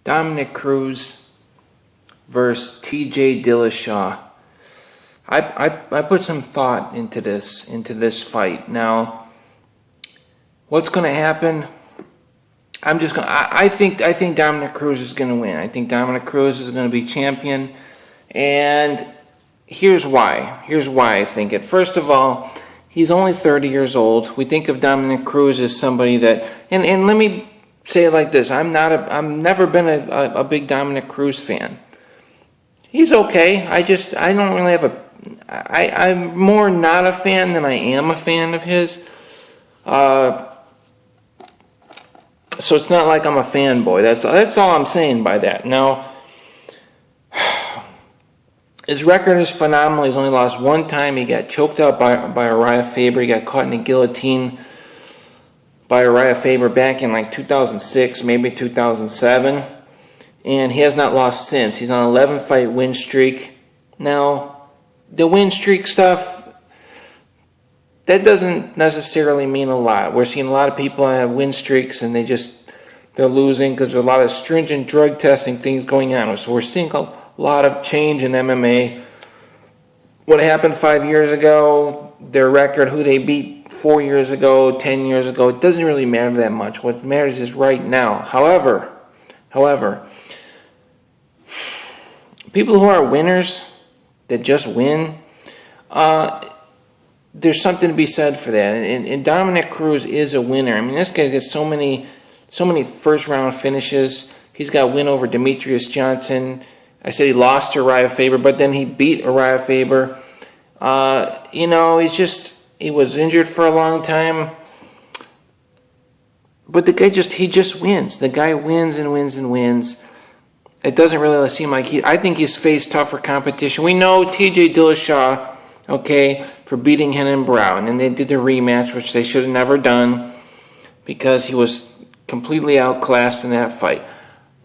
Dominick Cruz versus TJ Dillashaw. I put some thought into this fight. Now, what's going to happen? I think Dominick Cruz is going to win. I think Dominick Cruz is going to be champion, and here's why. Here's why I think it. First of all, he's only 30 years old. We think of Dominick Cruz as somebody that, and let me say it like this: I've never been a big Dominick Cruz fan. He's okay. I don't really have I'm more not a fan than I am a fan of his. So it's not like I'm a fanboy. That's all I'm saying by that. Now, his record is phenomenal. He's only lost one time. He got choked out by Uriah Faber. He got caught in a guillotine by Uriah Faber back in like 2006, maybe 2007. And he has not lost since. He's on an 11-fight win streak. Now, the win streak stuff, that doesn't necessarily mean a lot. We're seeing a lot of people have win streaks and they're losing because there's a lot of stringent drug testing things going on. So we're seeing a lot of change in MMA. What happened 5 years ago, their record, who they beat 4 years ago, 10 years ago, it doesn't really matter that much. What matters is right now. However, people who are winners that just win, there's something to be said for that. And Dominick Cruz is a winner. I mean, this guy gets so many first-round finishes. He's got a win over Demetrius Johnson. I said he lost to Uriah Faber, but then he beat Uriah Faber. He was injured for a long time. But the guy he just wins. The guy wins and wins and wins. It doesn't really seem like I think he's faced tougher competition. We know TJ Dillashaw, okay, for beating Henan Brown, and they did the rematch, which they should have never done because he was completely outclassed in that fight.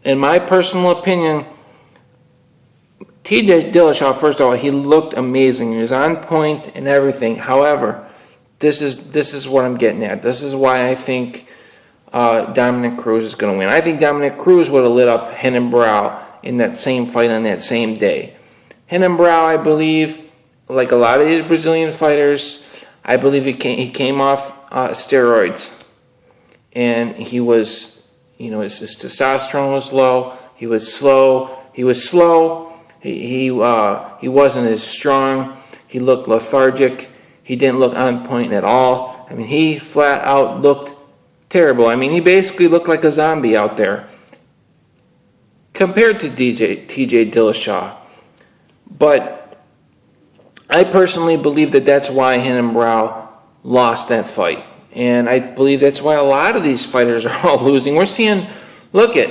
In my personal opinion, TJ Dillashaw, first of all, he looked amazing. He was on point and everything. However, this is what I'm getting at. This is why I think Dominick Cruz is going to win. I think Dominick Cruz would have lit up Henan Brown in that same fight on that same day. Henan Brown, I believe, like a lot of these Brazilian fighters, I believe he came off steroids, and he was, his testosterone was low. He was slow. He wasn't as strong. He looked lethargic. He didn't look on point at all. I mean, he flat out looked terrible. I mean, he basically looked like a zombie out there compared to TJ Dillashaw. But I personally believe that that's why Henan Brown lost that fight. And I believe that's why a lot of these fighters are all losing. We're seeing,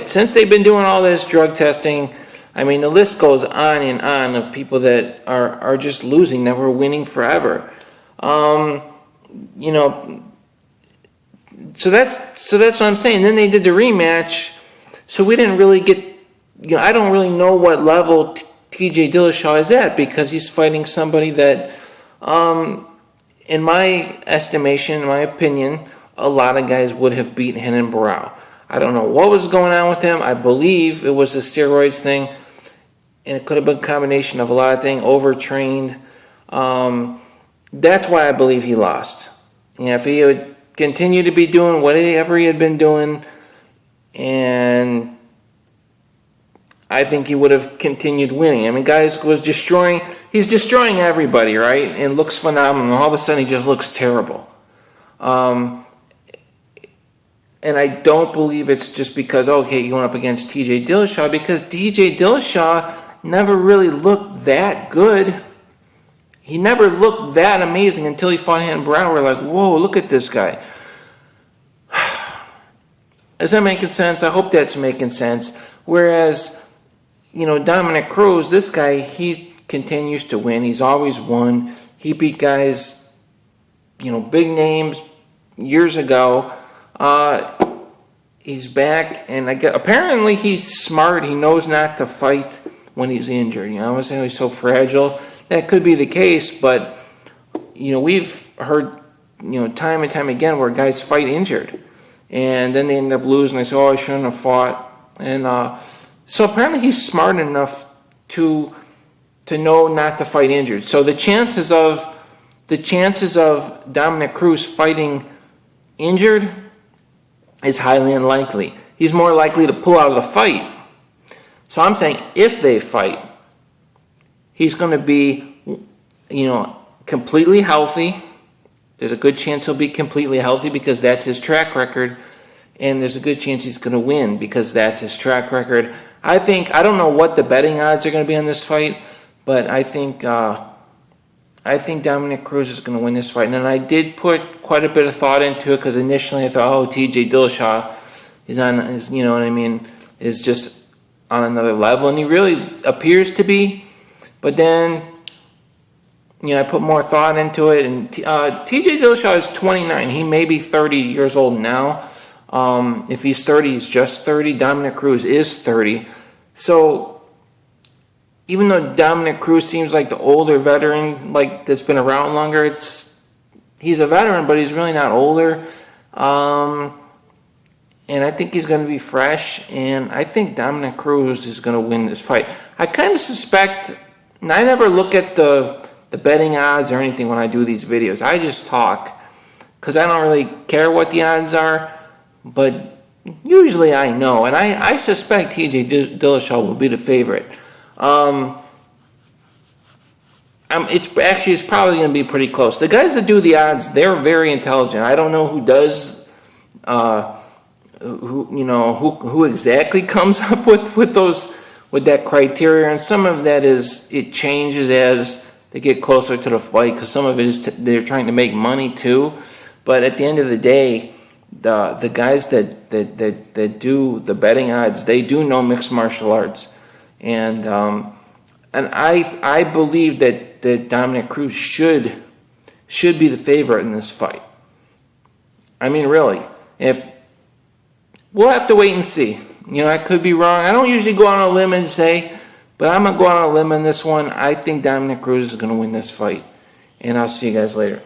since they've been doing all this drug testing, I mean, the list goes on and on of people that are just losing, that were winning forever. So that's what I'm saying. Then they did the rematch, so we didn't really get, I don't really know what level TJ Dillashaw is at, because he's fighting somebody that, in my estimation, in my opinion, a lot of guys would have beat Henan Brown. I don't know what was going on with him. I believe it was the steroids thing, and it could have been a combination of a lot of things, overtrained. That's why I believe he lost. If he would continue to be doing whatever he had been doing, and I think he would have continued winning. I mean, he's destroying everybody, right? And looks phenomenal. All of a sudden, he just looks terrible. And I don't believe it's just because, okay, he went up against TJ Dillashaw, because TJ Dillashaw never really looked that good. He never looked that amazing until he fought Henan Brown. We're like, whoa, look at this guy. Is that making sense? I hope that's making sense. Whereas, Dominick Cruz, this guy, he continues to win. He's always won. He beat guys, big names years ago. He's back, and apparently he's smart. He knows not to fight when he's injured. I was saying he's so fragile. That could be the case, but we've heard time and time again where guys fight injured, and then they end up losing. They say, "Oh, I shouldn't have fought." And So apparently he's smart enough to know not to fight injured. So the chances of Dominick Cruz fighting injured is highly unlikely. He's more likely to pull out of the fight. So I'm saying if they fight, he's going to be, completely healthy. There's a good chance he'll be completely healthy because that's his track record. And there's a good chance he's going to win because that's his track record. I don't know what the betting odds are going to be on this fight, but I think Dominick Cruz is going to win this fight. And I did put quite a bit of thought into it because initially I thought, TJ Dillashaw is just on another level, and he really appears to be. But then, I put more thought into it, and TJ Dillashaw is 29. He may be 30 years old now. If he's 30, he's just 30. Dominick Cruz is 30. So even though Dominick Cruz seems like the older veteran, like that's been around longer, he's a veteran, but he's really not older. And I think he's going to be fresh, and I think Dominick Cruz is going to win this fight. I kind of suspect, and I never look at the betting odds or anything when I do these videos. I just talk, because I don't really care what the odds are, but usually I know, and I suspect TJ Dillashaw will be the favorite. It's probably going to be pretty close. The guys that do the odds, they're very intelligent. I don't know who does, who exactly comes up with that criteria, and some of that it changes as they get closer to the fight, because some of it is they're trying to make money too. But at the end of the day, the guys that do the betting odds, they do know mixed martial arts, and I believe that Dominick Cruz should be the favorite in this fight. I mean, really, we'll have to wait and see. I could be wrong. I don't usually go on a limb and say, but I'm going to go on a limb in this one. I think Dominick Cruz is going to win this fight. And I'll see you guys later.